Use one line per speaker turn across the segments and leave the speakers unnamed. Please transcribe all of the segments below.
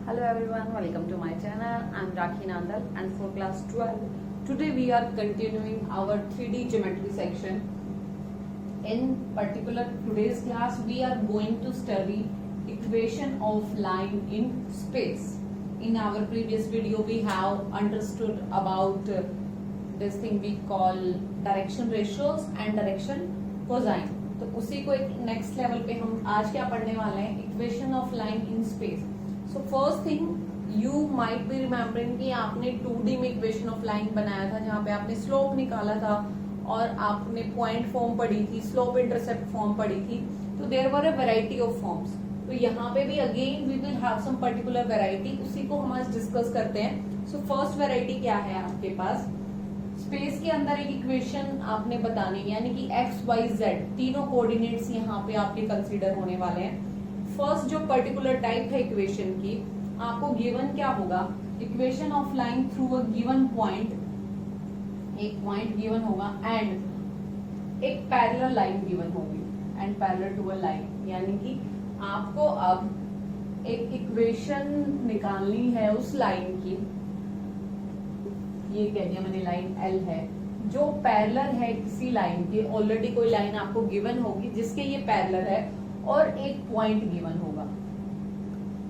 Hello everyone, welcome to my channel. I'm Rakhi Nandal and for class 12. Today we are continuing our 3D geometry section. In particular today's class we are going to study equation of line in space. In our previous video we have understood about this thing we call direction ratios and direction cosine. तो उसी को एक next level पे हम आज क्या पढ़ने वाले हैं, equation of line in space. So first thing you might be remembering कि आपने 2D में इक्वेशन ऑफ लाइन बनाया था जहां पे आपने स्लोप निकाला था और आपने पॉइंट फॉर्म पढ़ी थी, स्लोप इंटरसेप्ट फॉर्म पढ़ी थी. तो there were a variety of forms. तो यहाँ पे भी again we will have some particular variety, उसी को हम आज डिस्कस करते हैं. सो फर्स्ट वैरायटी क्या है आपके पास, स्पेस के अंदर एक इक्वेशन आपने बतानी है, यानी कि एक्स वाई जेड तीनों कोऑर्डिनेट्स यहाँ पे आपके कंसीडर होने वाले हैं. फर्स्ट जो पर्टिकुलर टाइप है इक्वेशन की, आपको गिवन क्या होगा, equation of line through a given point, एक पॉइंट गिवन होगा एंड एक पैरेलल लाइन गिवन होगी and parallel to a line. यानी कि आपको अब एक इक्वेशन निकालनी है उस लाइन की, ये कह दिया मैंने लाइन एल है जो पैरेलल है किसी लाइन के. ऑलरेडी कोई लाइन आपको गिवन होगी जिसके ये पैरेलल है और एक पॉइंट गिवन होगा,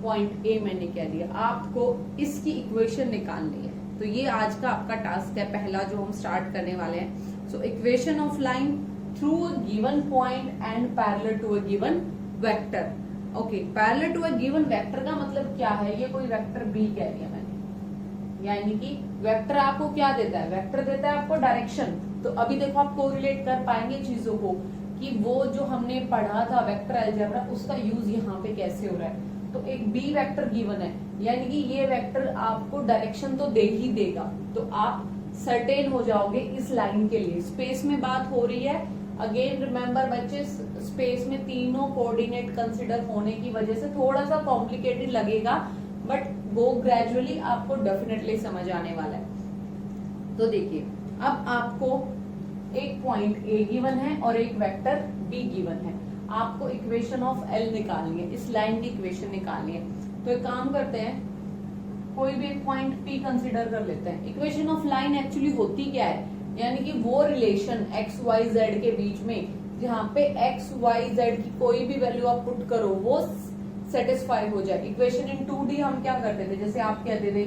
पॉइंट ए मैंने कह दिया. आपको इसकी इक्वेशन निकालनी है. तो ये आज का आपका टास्क है पहला जो हम स्टार्ट करने वाले हैं. So equation of line through a given point and parallel to a given vector. Okay, parallel to a given vector का मतलब क्या है, ये कोई वेक्टर बी कह दिया मैंने, यानी कि वेक्टर आपको क्या देता है, वेक्टर देता है आपको डायरेक्शन. तो अभी देखो आप कोरिलेट कर पाएंगे चीजों को कि वो जो हमने पढ़ा था वेक्टर अलजेब्रा उसका यूज यहाँ पे कैसे हो रहा है. तो एक बी वेक्टर गिवन है, यानी कि ये वेक्टर आपको डायरेक्शन तो दे ही देगा. तो आप सर्टेन हो जाओगे इस लाइन के लिए. स्पेस में बात हो रही है, अगेन रिमेम्बर बच्चे, स्पेस में तीनों कोऑर्डिनेट कंसिडर होने की वजह से थोड़ा सा कॉम्प्लिकेटेड लगेगा, बट वो ग्रेजुअली आपको डेफिनेटली समझ आने वाला है. तो देखिए, अब आपको एक पॉइंट ए गिवन है और एक वेक्टर बी गिवन है. आपको इक्वेशन ऑफ एल निकालनी है, इस लाइन की इक्वेशन निकालनी है. तो एक काम करते हैं, कोई भी एक पॉइंट पी कंसीडर कर लेते हैं. इक्वेशन ऑफ लाइन एक्चुअली होती क्या है, यानी कि वो रिलेशन एक्स वाई जेड के बीच में जहाँ पे एक्स वाई जेड की कोई भी वैल्यू आप पुट करो वो सेटिस्फाई हो जाए. इक्वेशन इन 2D हम क्या करते थे, जैसे आप कहते थे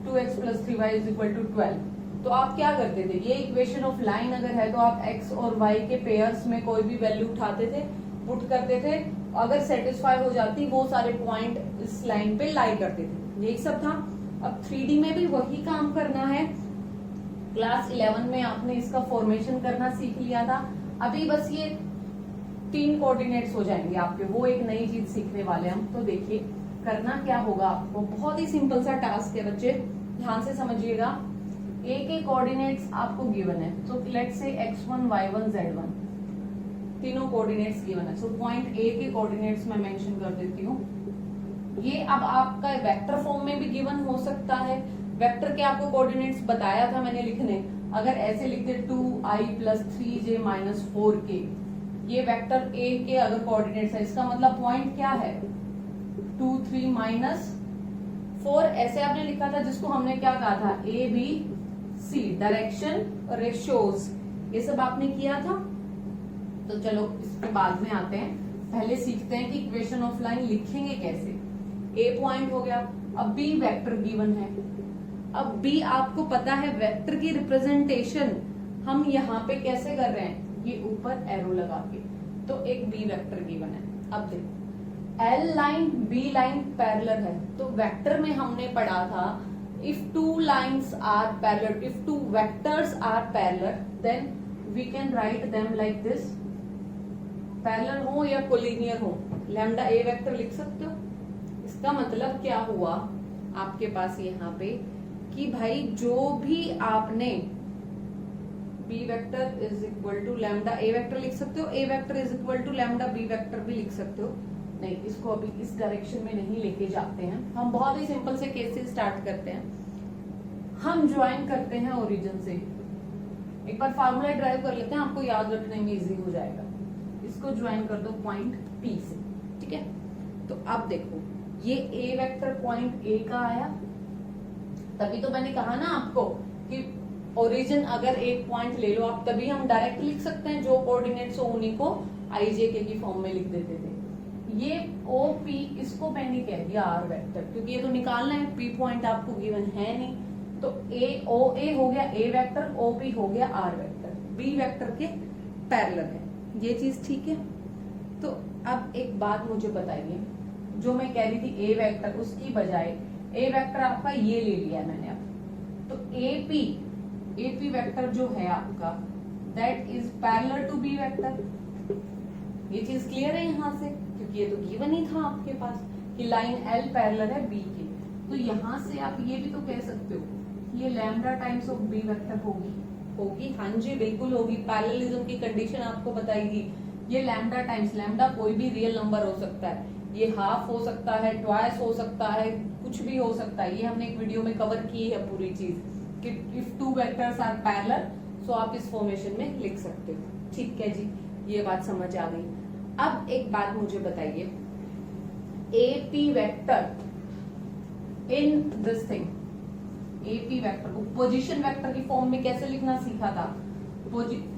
2x + 3y = 12. तो आप क्या करते थे, ये इक्वेशन ऑफ लाइन अगर है तो आप x और y के पेयर्स में कोई भी वैल्यू उठाते थे, पुट करते थे, अगर सेटिस्फाई हो जाती वो सारे पॉइंट इस लाइन पे लाई करते थे. यही सब था. अब 3D में भी वही काम करना है. क्लास 11 में आपने इसका फॉर्मेशन करना सीख लिया था. अभी बस ये 3 कोऑर्डिनेट्स हो जाएंगे आपके, वो एक नई चीज सीखने वाले हम. तो देखिए करना क्या होगा आपको, बहुत ही सिंपल सा टास्क है बच्चे, ध्यान से समझिएगा. ए के कोऑर्डिनेट्स आपको गिवन है, तो let's say x1 y1 z1 तीनों कोऑर्डिनेट्स गिवन है. सो पॉइंट ए के कोऑर्डिनेट्स मैं मेंशन कर देती हूँ. ये अब आपका वेक्टर फॉर्म में भी गिवन हो सकता है. वेक्टर के आपको कोऑर्डिनेट्स बताया था मैंने लिखने, अगर ऐसे लिख दे 2i + 3j - 4k, ये वेक्टर ए के अगर कोऑर्डिनेट्स है, इसका मतलब पॉइंट क्या है 2 3 - 4. ऐसे आपने लिखा था जिसको हमने क्या कहा था, a b c, direction ratios, ये सब आपने किया था. तो चलो इसके बाद में आते हैं, पहले सीखते हैं कि इक्वेशन ऑफ लाइन लिखेंगे कैसे. ए पॉइंट हो गया, अब बी वेक्टर गिवन है. अब बी आपको पता है वेक्टर की रिप्रेजेंटेशन हम यहाँ पे कैसे कर रहे हैं, ये ऊपर एरो लगा के. तो एक बी वेक्टर गिवन है. अब देखो l line b line parallel है, तो वेक्टर में हमने पढ़ा था if two lines are parallel, if two vectors are parallel, then we can write them like this. Parallel हो या कोलिनियर हो, लैम्डा ए वेक्टर लिख सकते हो. इसका मतलब क्या हुआ आपके पास यहाँ पे कि भाई जो भी आपने बी वेक्टर = लैम्डा ए वेक्टर लिख सकते हो, ए वेक्टर = लैम्डा बी वेक्टर भी लिख सकते हो. नहीं, इसको अभी इस डायरेक्शन में नहीं लेके जाते हैं हम, बहुत ही सिंपल से केसेस स्टार्ट करते हैं. हम ज्वाइन करते हैं ओरिजिन से. एक बार फार्मूला ड्राइव कर लेते हैं, आपको याद रखने में इजी हो जाएगा. इसको ज्वाइन कर दो पॉइंट पी से, ठीक है. तो अब देखो ये ए वेक्टर पॉइंट ए का आया, तभी तो मैंने कहा ना आपको कि ओरिजिन अगर एक पॉइंट ले लो आप, तभी हम डायरेक्ट लिख सकते हैं, जो कोऑर्डिनेट्स हो उन्हीं को IJK की फॉर्म में लिख देते थे। ये OP, इसको मैंने कह दिया आर वेक्टर, क्योंकि ये तो निकालना है, P पॉइंट आपको गिवन है नहीं, तो OA हो गया A वेक्टर, OP हो गया R वेक्टर, B वेक्टर के पैरेलल है, ये चीज ठीक है। तो अब एक बात मुझे बताइए, जो मैं कह रही थी A वेक्टर, उसकी बजाय A वेक्टर आपका ये ले लिया है मैंने अब, तो AP वेक्टर जो है आपका, that is parallel to B vector. ये चीज क्लियर है यहाँ से, क्योंकि ये तो गिवन ही था आपके पास कि लाइन L पैरेलल है B के, तो यहाँ से आप ये भी तो कह सकते हो ये lambda times of B vector होगी। हाँ जी बिल्कुल होगी, पैरेललिज्म की कंडीशन आपको बताएगी। ये लैम्डा टाइम्स, लैम्डा कोई भी रियल नंबर हो सकता है, ये हाफ हो सकता है, ट्वाइस हो सकता है, कुछ भी हो सकता है। ये हमने एक वीडियो में कवर की है पूरी चीज कि if two vectors are parallel, so आप इस फॉर्मेशन में लिख सकते हो। ठीक है जी, ये बात समझ आ गई। अब एक बात मुझे बताइए, AP vector in this thing, AP vector को पोजीशन वेक्टर की फॉर्म में कैसे लिखना सीखा था?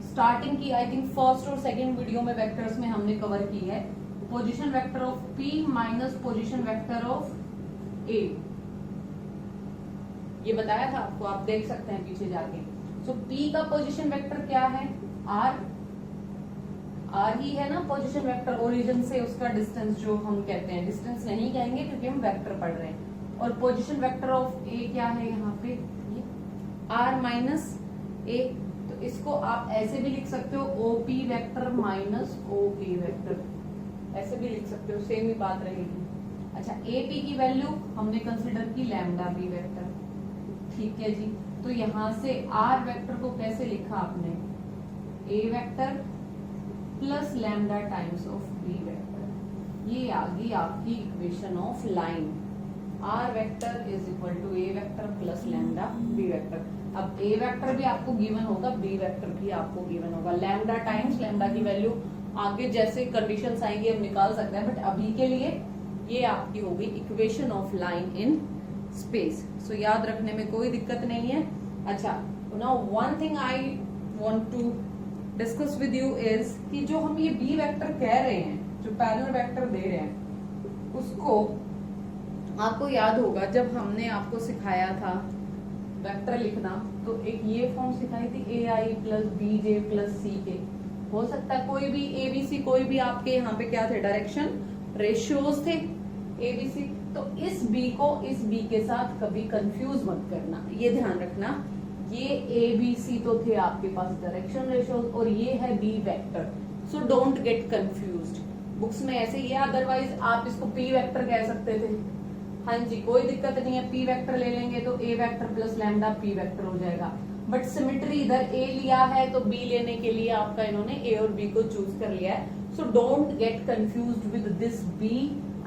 स्टार्टिंग की आई थिंक फर्स्ट और सेकंड वीडियो में वेक्टर्स में हमने कवर की है। Position vector of P minus position vector of A, ये बताया था आपको, आप देख सकते हैं पीछे जाके। सो P का पोजीशन वेक्टर क्या है? R ही है ना पोजीशन वेक्टर, ओरिजिन से उसका डिस्टेंस जो हम कहते हैं, डिस्टेंस नहीं कहेंगे क्योंकि हम वेक्टर पढ़ रहे हैं। और पोजीशन वेक्टर ऑफ A क्या है यहाँ पे? ये R माइनस A, तो इसको आप ऐसे भी लिख सकते हो OP vector minus OA vector, ऐसे भी लिख सकते हो, सेम ही बात रहेगी। अच्छा, AP की वैल्यू हमने कंसिडर की लैम्डा B वेक्टर, ठीक है जी। तो यहाँ से R वेक्टर को कैसे लिखा आपने? A vector plus lambda times of B vector, ये आ गई आपकी equation of line. R vector is equal to A vector plus lambda B vector. अब A वेक्टर भी आपको गिवन होगा, B वेक्टर भी आपको गिवन होगा, लैम्डा टाइम्स लैम्डा की वैल्यू आगे जैसे कंडीशंस आएंगी हम निकाल सकते हैं, बट अभी के लिए ये आपकी होगी equation of line in space. So याद रखने में कोई दिक्कत नहीं है। अच्छा, now one thing I want to discuss with you is कि जो हम ये B वेक्टर कह रहे हैं, जो पैरेलल वेक्टर दे रहे हैं, उसको आपको याद होगा जब हमने आपको सिखाया था वेक्टर लिखना, तो एक ये फॉर्म सिखाई थी AI plus BJ plus CK। हो सकता है कोई भी ABC, कोई भी आपके यहाँ पे क्या थे, डायरेक्शन रेशियोज थे ABC। तो इस B को इस B के साथ कभी कंफ्यूज मत करना, ये ध्यान रखना। ये ABC तो थे आपके पास डायरेक्शन रेशियोज, और ये है B vector, so don't get confused. Books में ऐसे ही है, अदरवाइज आप इसको P वेक्टर कह सकते थे। हाँ जी, कोई दिक्कत नहीं है, P वेक्टर ले लेंगे तो A vector plus lambda P vector हो जाएगा। बट सिमेट्री इधर A लिया है तो B लेने के लिए आपका इन्होंने A और B को चूज कर लिया है। So don't get confused with this B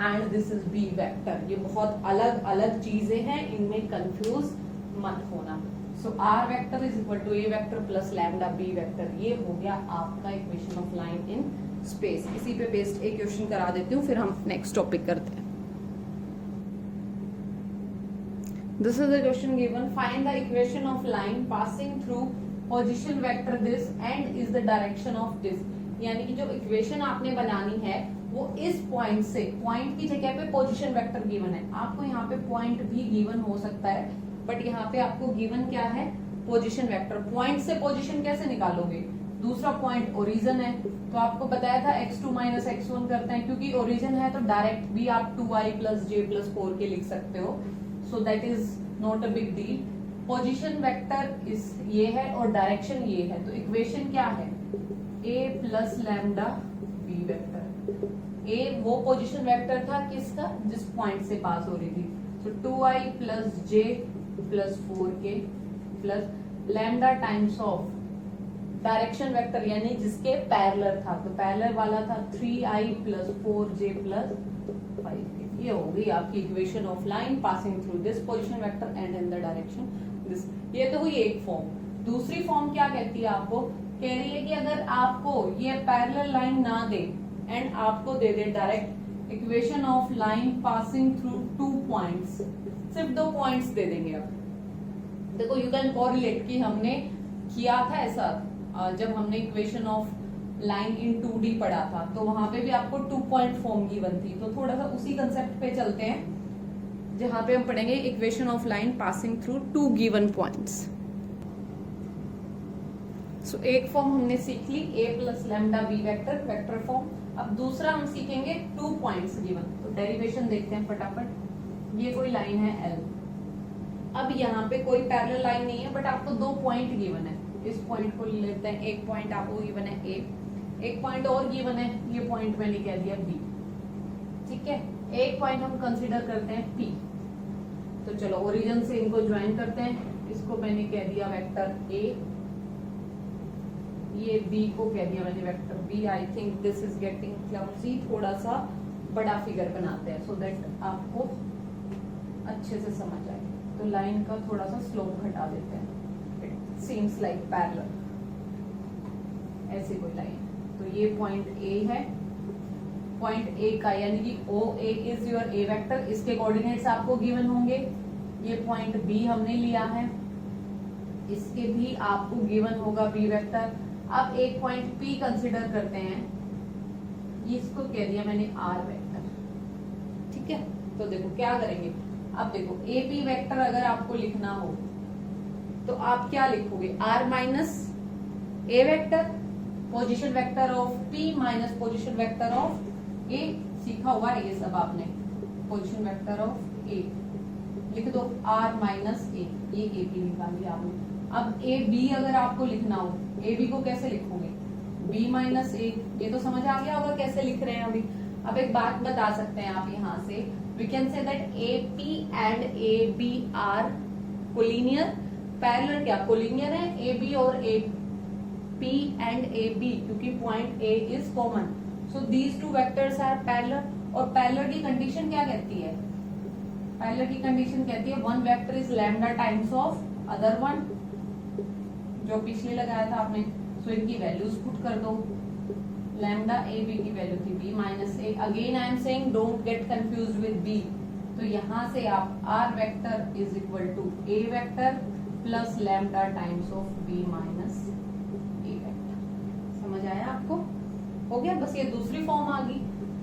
and this is B vector, ये बहुत अलग अलग चीजें हैं, इनमें कंफ्यूज मत होना। So R vector is equal to A vector plus lambda B vector, ये हो गया आपका equation of line in space. इसी पे बेस्ड एक क्वेश्चन करा देती हूँ, फिर हम नेक्स्ट टॉपिक करते हैं। This is the question given. Find the equation of line passing through position vector this and is the direction of this. यानी कि जो इक्वेशन आपने बनानी है वो इस पॉइंट से, पॉइंट की जगह पे पोजीशन वेक्टर गिवन है, आपको यहाँ पे पॉइंट भी गिवन हो सकता है, बट यहाँ पे आपको गिवन क्या है? Position vector. पॉइंट से पोजीशन कैसे निकालोगे? दूसरा पॉइंट ओरिजिन है, तो आपको बताया था x2 माइनस x1 करते हैं, क्योंकि ओरिजिन है तो डायरेक्ट भी आप 2i प्लस j प्लस 4 के लिख सकते हो। So that is not a big deal. Position vector इस ये है और डायरेक्शन ये है, तो इक्वेशन क्या है? A plus lambda B vector. A वो पोजीशन वेक्टर था किसका? जिस पॉइंट से पास हो रही थी। So 2i plus j plus 4k plus lambda times of direction vector, यानी जिसके पैरेलल था, तो पैरेलल वाला था 3i plus 4j plus 5k। ये हो गई आपकी equation of line passing through this position vector and in the direction this. ये तो हुई एक फॉर्म। दूसरी फॉर्म क्या कहती है आपको? कह रही है कि अगर आपको ये पैरेलल लाइन ना दे एंड आपको दे दे direct equation of line passing through 2 points, सिर्फ 2 पॉइंट्स दे देंगे। अब देखो यू कैन कोरिलेट कि हमने किया था ऐसा जब हमने equation of line in 2D पढ़ा था, तो वहां पे भी आपको 2 पॉइंट फॉर्म गिवन थी। तो थोड़ा सा उसी कंसेप्ट पे चलते हैं जहां पे हम पढ़ेंगे equation of line passing through 2 given points. So एक फॉर्म हमने सीख ली a plus lambda B vector, vector form. अब दूसरा हम सीखेंगे 2 पॉइंट्स गिवन। तो डेरिवेशन देखते हैं फटाफट। ये कोई लाइन है L, अब यहाँ पे कोई पैरेलल लाइन नहीं है, बट आपको 2 पॉइंट गिवन है। इस पॉइंट को लेते हैं, एक पॉइंट आपको गिवन है A, एक पॉइंट और गिवन है, ये पॉइंट मैंने कह दिया B, ठीक है। एक पॉइंट हम कंसीडर करते हैं P। तो चलो ओरिजिन से इनको ज्वाइन करते हैं। इसको मैंने कह दिया वेक्टर A, ये B को कह दिया मैंने vector B। I think this is getting clumsy, थोड़ा सा बड़ा फिगर बनाते हैं सो दैट आपको अच्छे से समझ आए। तो लाइन का थोड़ा सा स्लोप घटा देते हैं। इट सीम्स लाइक पैरेलल, ऐसी कोई लाइन। तो ये पॉइंट A है, पॉइंट A का यानी कि OA is your A vector, इसके कोऑर्डिनेट्स आपको गिवन होंगे। ये पॉइंट B हमने लिया है, इसके भी आपको गिवन होगा B वेक्टर। अब एक पॉइंट P कंसीडर करते हैं, इसको कह दिया मैंने R वेक्टर, ठीक है। तो देखो क्या करेंगे, अब देखो AP वेक्टर अगर आपको लिखना हो तो आप क्या लिखोगे, R minus A vector, position vector of P minus position vector of A। सीखा हुआ है ये सब आपने, पोजीशन वेक्टर ऑफ A लिख दो, R माइनस A, ये AP निकाल लिया आपने। अब AB अगर आपको लिखना हो, AB को कैसे लिखोगे, B माइनस A। ये तो समझ आ गया होगा कैसे लिख रहे हैं अभी। अब एक बात बता सकते हैं आप यहाँ से, we can say that AP and AB are collinear, parallel क्या कोलिनियर है, AB और AP and AB, क्योंकि point A is common, so these two vectors are parallel। और पैरेलल की कंडीशन क्या कहती है, पैरेलल की कंडीशन कहती है one vector is lambda times of other one, जो पिछले लगाया था आपने। सो इनकी वैल्यूज पुट कर दो, लैम्डा AB की वैल्यू थी B minus A। Again I am saying don't get confused with B। तो यहाँ से आप R vector is equal to A vector plus lambda times of B minus A vector. समझ आया आपको, हो गया। बस ये दूसरी फॉर्म आ गई,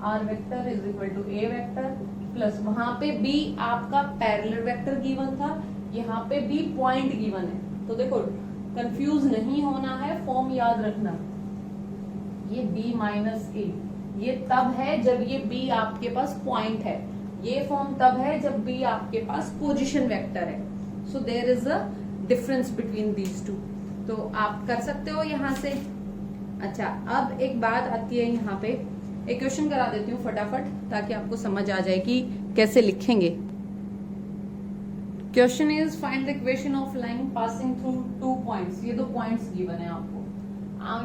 R vector is equal to A vector plus वहां पे B आपका पैरेलल वेक्टर गिवन था, यहाँ पे B पॉइंट गिवन है। तो देखो कंफ्यूज नहीं होना है, फॉर्म याद रखना। ये B माइनस A ये तब है जब ये B आपके पास पॉइंट है, ये फॉर्म तब है जब B आपके पास पोजीशन वेक्टर है। So there is a difference between these two. तो आप कर सकते हो यहाँ से। अच्छा, अब एक बात आती है यहाँ पे, एक क्वेश्चन करा देती हूँ फटाफट ताकि आपको समझ आ जाए कि कैसे लिखेंगे। Question is find the equation of line passing through 2 points. ये 2 पॉइंट्स गिवन है आपको।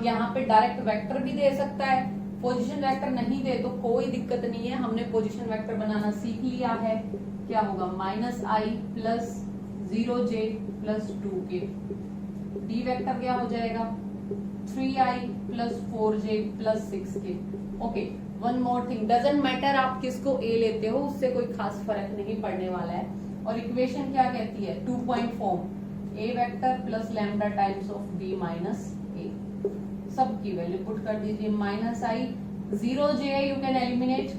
यहाँ पे डायरेक्ट वेक्टर भी दे सकता है, पोजीशन वेक्टर नहीं दे तो कोई दिक्कत नहीं है, हमने पोजीशन वेक्टर बनाना सीख लिया है। क्या होगा, minus I plus 0j plus 2k। D vector क्या हो जाएगा, 3i plus 4j plus 6k। Okay, one more thing, doesn't matter आप किसको A लेते हो, उससे कोई खास फर्क नहीं पड़ने वाला है। और इक्वेशन क्या कहती है, 2 point form, A vector plus lambda times of B minus A। सब की वैल्यू पुट कर दीजिए, minus i, 0j you can eliminate,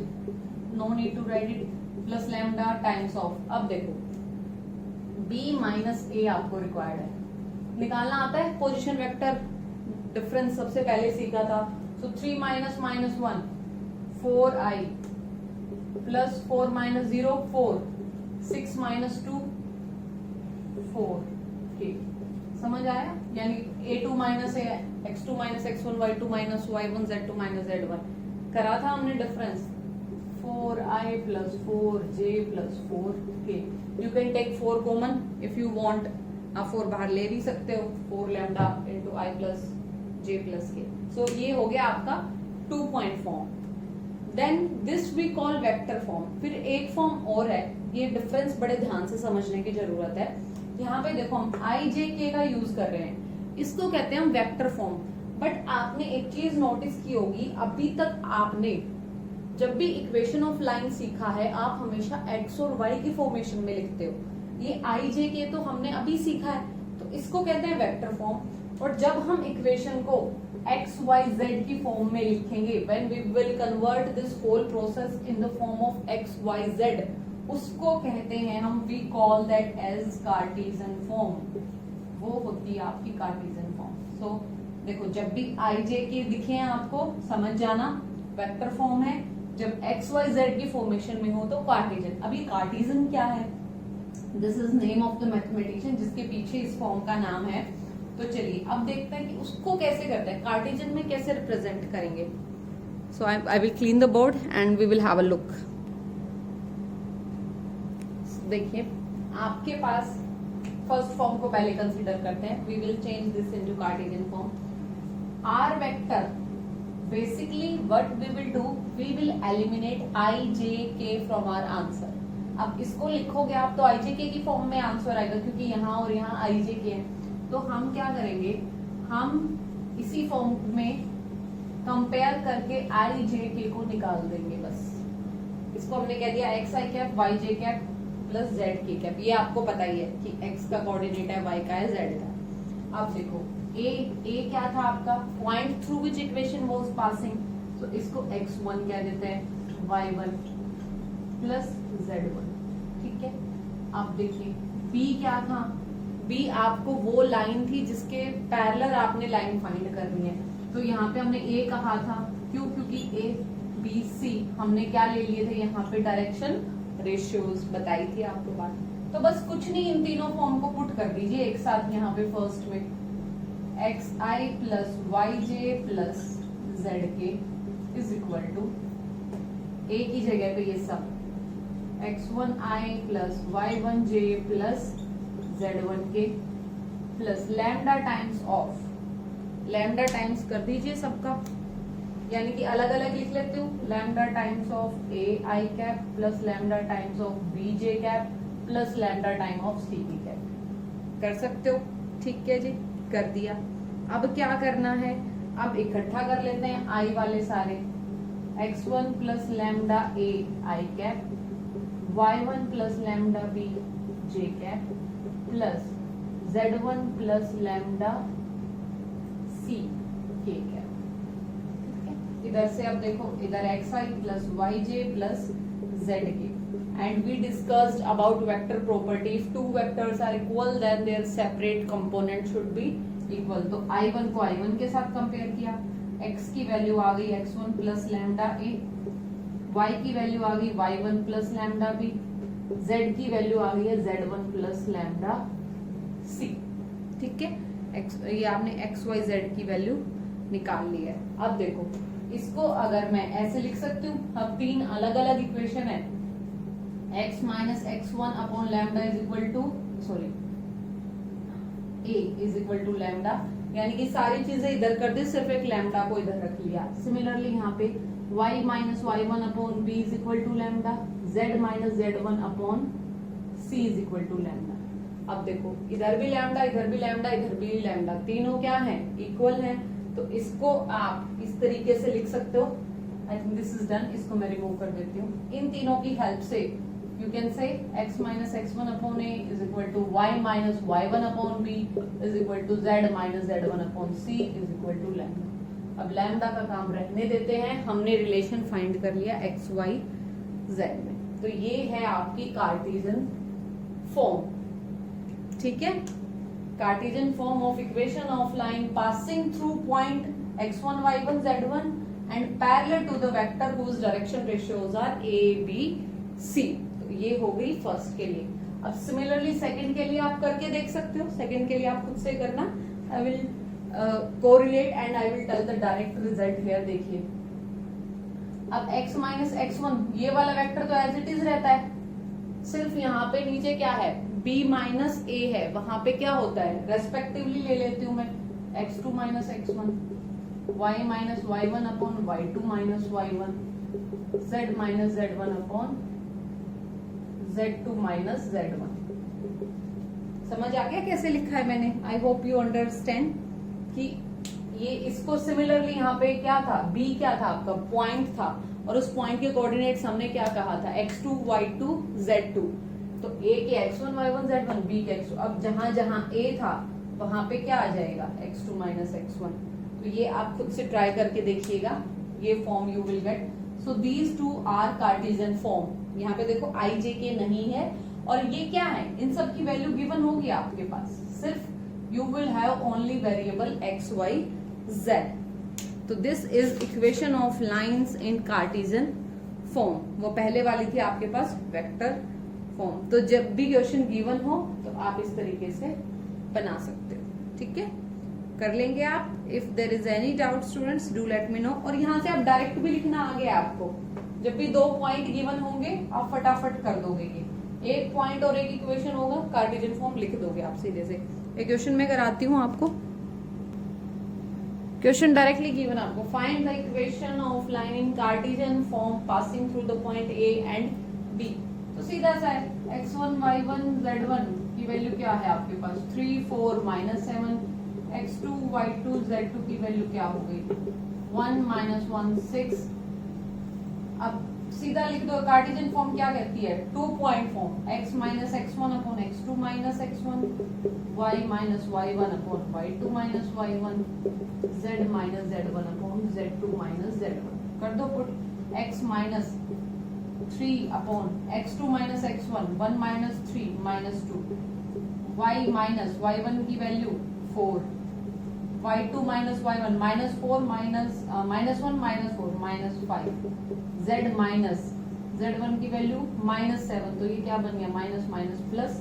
no need to write it, plus lambda times of. अब देखो B माइनस A आपको required है, निकालना आता है पोजीशन वेक्टर डिफरेंस, सबसे पहले सीखा था। सो 3 minus minus 1 4i plus 4 minus 0 4, 6 minus 2 4k। समझ आया, यानी a2 minus x2 minus x1 y2 minus y1 z2 minus z1 करा था हमने difference. 4i plus 4j plus 4k। You can take 4 common if you want, आप 4 बाहर ले भी सकते हो, 4 lambda into i plus j plus k। So ये हो गया आपका 2 point form. Then this we call vector form. फिर एक फॉर्म और है, ये डिफरेंस बड़े ध्यान से समझने की जरूरत है। यहाँ पे देखो हम आई जे के का यूज कर रहे हैं, इसको कहते हैं हम वेक्टर फॉर्म। बट आपने एक चीज नोटिस की होगी, अभी तक आपने जब भी इक्वेशन ऑफ लाइन सीखा है आप हमेशा एक्स और वाई की फॉर्मेशन में लिखते हो। ये आई जे के तो हमने अभी सीखा है, तो इसको कहते हैं वेक्टर फॉर्म। और जब हम इक्वेशन को एक्स वाई जेड की फॉर्म में लिखेंगे, when we will convert this whole process in the form of x y z, उसको कहते हैं हम, we call that as Cartesian form. वो होती है आपकी कार्टेशियन फॉर्म। सो देखो, जब भी आई जे के दिखे हैं आपको समझ जाना वेक्टर फॉर्म है, जब एक्स वाई जेड की फॉर्मेशन में हो तो कार्टेशियन। अभी कार्टेशियन क्या है? This is name of the mathematician जिसके पीछे इस फॉर्म का नाम है। तो चलिए अब देखते हैं कि उसको कैसे करते हैं, कार्टेशियन में कैसे रिप्रेजेंट करेंगे। So I will clean the board and we will have a look. देखिए आपके पास फर्स्ट फॉर्म को पहले कंसीडर करते हैं। We will change this into Cartesian form. R vector, basically what we will do, we will eliminate I J K from our answer. अब इसको लिखोगे आप तो आई जे के की फॉर्म में आंसर आएगा, क्योंकि यहाँ और यहाँ आई जे के है। तो हम क्या करेंगे, हम इसी फॉर्म में कंपेयर करके आई जे के को निकाल देंगे। बस इसको हमने कह दिया एक्स आई कैप वाई जे कैप प्लस जेड के कैप। ये आपको पता ही है कि एक्स का कोऑर्डिनेट है, वाई का है, जेड का। अब देखो ए क्या था आपका, point through which equation was passing, तो इसको x1 कह देते हैं, y1 प्लस z1। ठीक है। अब देखिए b क्या था, b आपको वो लाइन थी जिसके पैरेलल आपने लाइन फाइंड करनी है। तो यहाँ पे हमने a कहा था, क्यों? क्योंकि a b c हमने क्या ले लिए थे, यहाँ पे डायरेक्शन रेशियोज बताई थी आपको बात। तो बस कुछ नहीं, इन तीनों फॉर्म को पुट कर दीजिए एक साथ यहाँ पे फर्स्ट में, x I plus Y J plus Z के इज इक्वल टू, ए की जगह पे ये सब x1 आई प्लस y1 जे प्लस z1 के plus lambda times of, lambda times कर दीजिए सबका, यानी कि अलग अलग लिख लेती हूँ, lambda times of A I cap plus lambda times of B J cap plus lambda time of C K cap. कर सकते हो? ठीक है जी, कर दिया। अब क्या करना है, अब इकट्ठा कर लेते हैं आई वाले सारे, x1 plus lambda A I cap, y1 plus lambda B J cap plus z1 plus lambda C K cap. इधर से अब देखो, इधर X I plus Y J plus Z K. And we discussed about vector property, if two vectors are equal then their separate component should be equal. तो I1 को I1 के साथ compare किया, x की वैल्यू आ गई x1 plus lambda a, y की value आ गई y1 plus lambda b, z की वैल्यू आ गई है z1 प्लस लैम्डा सी। ठीक है, ये आपने x y z की वैल्यू निकाल ली है। अब देखो इसको अगर मैं ऐसे लिख सकती हूँ, अब तीन अलग अलग इक्वेशन है, x minus x1 upon lambda is equal to, sorry a is equal to lambda, यानी कि सारी चीजें इधर कर दी, सिर्फ एक लैम्डा को इधर रख लिया। सिमिलरली यहाँ पे y minus y1 upon b is equal to lambda, z minus z1 upon c is equal to lambda. अब देखो इधर भी लैम्डा, इधर भी लैम्डा, इधर भी लैम्डा, तीनों क्या है, इक्वल है। तो इसको आप इस तरीके से लिख सकते हो। I think this is done, इसको मैं रिमूव कर देती हूँ। इन तीनों की हेल्प से you can say x minus x1 upon a is equal to y minus y1 upon b is equal to z minus z1 upon c is equal to lambda। अब lambda का काम रहने देते हैं, हमने रिलेशन फाइंड कर लिया x y z में। तो ये है आपकी कार्टेशियन फॉर्म। ठीक है, Cartesian form of equation of line passing through point x1 y1 z1 and parallel to the vector whose direction ratios are a b c। ये हो गई फर्स्ट के लिए। अब सिमिलरली सेकंड के लिए आप करके देख सकते हो, सेकंड के लिए आप खुद से करना। I will correlate and I will tell the direct result here. देखिए अब x माइनस x1 ये वाला वेक्टर तो एज इट इज रहता है, सिर्फ यहाँ पे नीचे क्या है, b माइनस a है, वहां पे क्या होता है रेस्पेक्टिवली ले लेती हूँ मैं, x2 minus x1, y minus y1 upon y2 minus y1, z minus z1 upon z2 minus z1। समझ आ गया कैसे लिखा है मैंने? आई होप यू अंडरस्टैंड कि ये इसको सिमिलरली यहाँ पे क्या था, b क्या था आपका, पॉइंट था, और उस पॉइंट के कोऑर्डिनेट्स हमने क्या कहा था, x2 y2 z2। तो a के x1 y1 z1, b के x2। अब जहां जहां a था वहां पे क्या आ जाएगा, x2 माइनस x1। तो ये आप खुद से ट्राई करके देखिएगा, ये form you will get. So these two are Cartesian form. यहाँ पे देखो i j k नहीं है, और ये क्या है, इन सब की वैल्यू गिवन होगी आपके पास, सिर्फ you will have only variable x y z। तो this is equation of lines in Cartesian form. वो पहले वाली थी आपके पास वेक्टर फॉर्म। तो जब भी क्वेश्चन गिवन हो तो आप इस तरीके से बना सकते हो, ठीक है, कर लेंगे आप। If there is any doubt students do let me know. और यहाँ से आप डायरेक्ट भी लिखना आ गया आपको, जब भी 2 पॉइंट गिवन होंगे आप फटाफट कर दोगे। ये एक पॉइंट और एक इक्वेशन होगा, कार्टेशियन फॉर्म लिख दोगे आप सीधे से। एक क्वेश्चन में कराती हूँ आपको, क्वेश्चन डायरेक्टली गिवन आपको, find the equation of line in Cartesian form passing through the point A and B. तो सीधा सा है, x1 y1 z1 की वैल्यू क्या है आपके पास, 3 4 -7। x2 y2 z2 की वैल्यू क्या हो गई, 1 -1 6। अब सीधा लिख दो, कार्टेशियन फॉर्म क्या कहती है, 2 point form, x minus x1 upon x2 minus x1, y minus y1 upon y2 minus y1, z minus z1 upon z2 minus z1। कर दो put, x minus 3 upon x2 minus x1, 1 minus 3 minus 2, y minus y1 की value 4, y2 minus y1 minus 4 minus -1 minus 4 minus 5, z minus z1 की value -7। तो ये क्या बन गया, minus minus plus,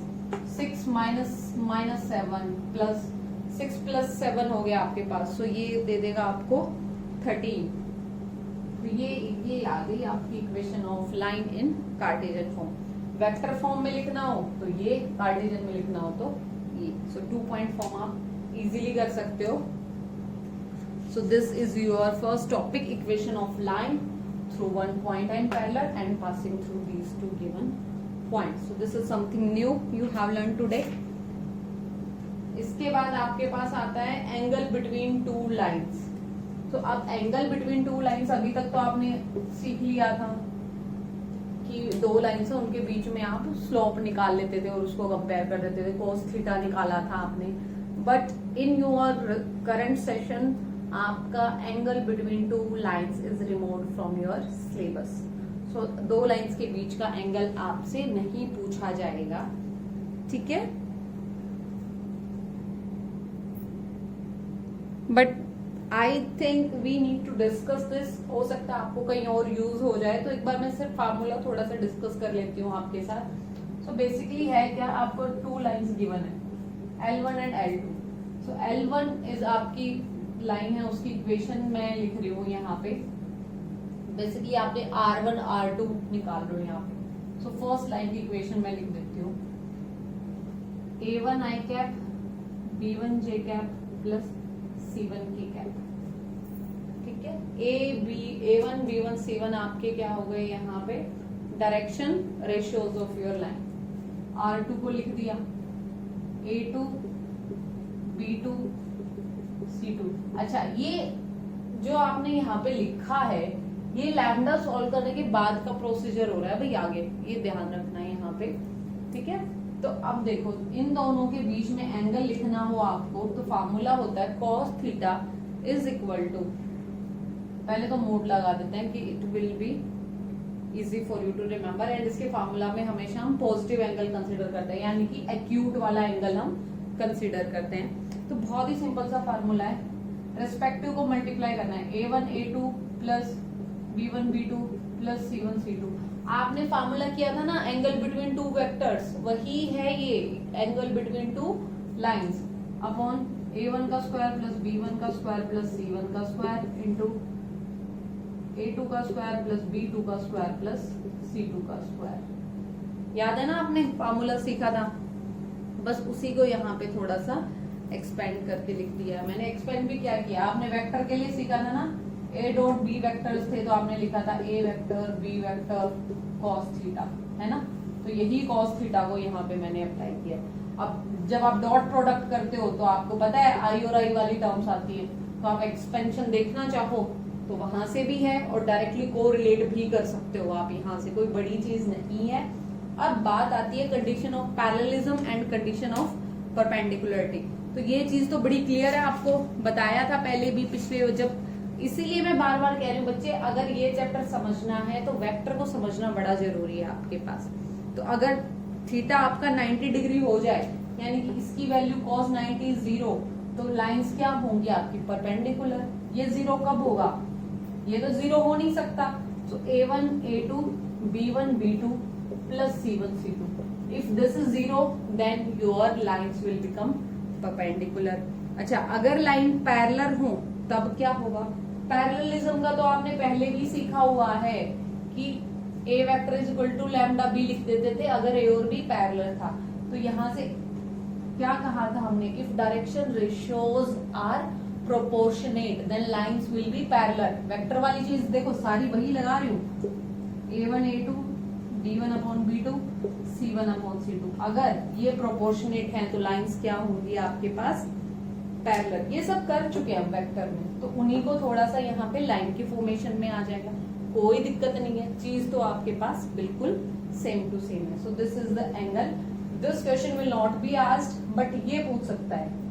6 minus 7 plus 6 plus 7 हो गया आपके पास। तो ये दे देगा आपको 13। तो ये आ गई आपकी equation of line in Cartesian form. Vector form में लिखना हो तो ये, कार्टेशियन में लिखना हो तो ये। सो 2 पॉइंट फॉर्म आप इजीली कर सकते हो। So this is your first topic, equation of line through one point and parallel and passing through these 2 given points. So this is something new you have learned today. इसके बाद आपके पास आता है angle between 2 lines. तो अब angle between 2 lines, अभी तक तो आपने सीख लिया था कि 2 लाइंस है, उनके बीच में आप स्लोप निकाल लेते थे और उसको कंपेयर कर देते थे, cos थीटा निकाला था आपने। But in your current session आपका angle between 2 lines is removed from your syllabus. So 2 lines के बीच का एंगल आपसे नहीं पूछा जाएगा, ठीक है। But I think we need to discuss this. हो सकता है आपको कहीं और यूज हो जाए, तो एक बार मैं सिर्फ फार्मूला थोड़ा सा डिस्कस कर लेती हूँ आपके साथ। सो बेसिकली है क्या, आपको 2 लाइंस गिवन है, L1 and L2। So L1 is आपकी लाइन है, उसकी इक्वेशन मैं लिख रही हूँ यहाँ पे। बेसिकली आपने R1 R2 निकाल रहे हो यहाँ पे। सो फर्स्ट लाइन की इक्वेशन मैं लिख देती हूँ, A1 I cap B1 J cap plus C1 K cap, ठीक है। A1 B1 C1 आपके क्या हो गए यहाँ पे, direction ratios of your line. R2 को लिख दिया, A2 B2 C2। अच्छा, ये जो आपने यहाँ पे लिखा है, ये लैम्डा सॉल्व करने के बाद का प्रोसीजर हो रहा है भाई आगे, ये ध्यान रखना है यहाँ पे, ठीक है। तो अब देखो, इन दोनों के बीच में एंगल लिखना हो आपको तो फार्मूला होता है cos theta is equal to, पहले तो मोड लगा देते हैं कि it will be easy for you to remember. And इसके फार्मूला में हमेशा हम पॉजिटिव एंगल कंसिडर करते हैं, यानी कि एक्यूट वाला एंगल हम कंसिडर करते हैं। तो बहुत ही सिंपल सा फार्मूला है, रेस्पेक्टिव को मल्टीप्लाई करना है, A1 A2 plus B1 B2 plus C1 C2। आपने फार्मूला किया था ना एंगल बिटवीन 2 वेक्टर्स, वही है ये angle between 2 lines, upon A1 का स्क्वायर प्लस B1 का स्क्वायर प्लस C1 का स्क्वायर इंटू A2 का स्क्वायर प्लस B2 का स्क्वायर प्लस C2 का स्क्वायर। याद है ना, आपने फार्मूला सीखा था, बस उसी को यहाँ पे थोड़ा सा एक्सपेंड करके लिख दिया। मैंने एक्सपेंड भी क्या किया, आपने वेक्टर के लिए सीखा था ना, A डॉट B वेक्टर्स थे तो आपने लिखा था A vector B vector cos theta, है ना। तो यही cos थीटा को यहाँ पे मैंने अप्लाई किया। अब जब आप डॉट प्रोडक्ट करते हो तो आपको पता है I और I वाली टर्म्स आती है, तो आप एक्सपेंशन देखना चाहो तो वहां से भी है और डायरेक्टली कोरिलेट भी कर सकते हो आप यहाँ से, कोई बड़ी चीज नहीं है। अब बात आती है condition of parallelism and condition of perpendicularity. तो ये चीज तो बड़ी क्लियर है, आपको बताया था पहले भी पिछले जब, इसीलिए मैं बार बार कह रही हूँ बच्चे, अगर ये चैप्टर समझना है तो वेक्टर को समझना बड़ा जरूरी है आपके पास। तो अगर थीटा आपका 90 डिग्री हो जाए, यानी कि इसकी वैल्यू cos 90 0, तो लाइंस क्या होंगी आपकी परपेंडिकुलर। ये 0 कब होगा, ये तो 0 हो नहीं सकता। तो A1 A2 B1 B2 plus C1 C2, if this is 0 then your lines will become perpendicular। अच्छा, अगर लाइन पैरेलल हो तब क्या होगा। पैरेललिज्म का तो आपने पहले भी सीखा हुआ है कि A vector is equal to lambda B लिख देते थे अगर A और B पैरेलल था। तो यहाँ से क्या कहा था हमने, if direction ratios are proportionate then lines will be parallel. Vector वाली चीज देखो सारी वही लगा रही हूँ, A1 A2 B1 upon B2 C1 upon C2। अगर ये प्रोपोर्शनेट है तो लाइंस क्या होंगी आपके पास, पैरेलल। ये सब कर चुके हैं हम वेक्टर में, तो उन्हीं को थोड़ा सा यहाँ पे लाइन की फॉर्मेशन में आ जाएगा, कोई दिक्कत नहीं है, चीज तो आपके पास बिल्कुल सेम टू सेम है। So this is the angle. This question will not be asked, but ये पूछ सकता है।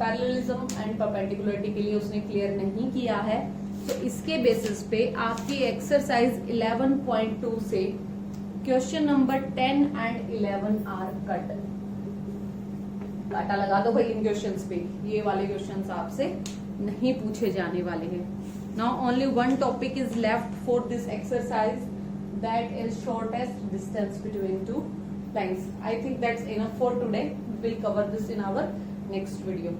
पैरेललिज्म एंड परपेंडिकुलरिटी के लिए उसने क्लियर नहीं किया है, तो इसके बेसिस पे आपकी एक्सरसाइज 11.2 से question number 10 and 11 are cut. काटा लगा दो भाई इन क्वेश्चंस पे, ये वाले क्वेश्चंस आपसे नहीं पूछे जाने वाले हैं। Now only one topic is left for this exercise, that is shortest distance between two lines. I think that's enough for today, we will cover this in our next video.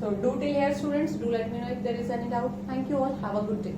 So do till here students, do let me know if there is any doubt. Thank you all, have a good day.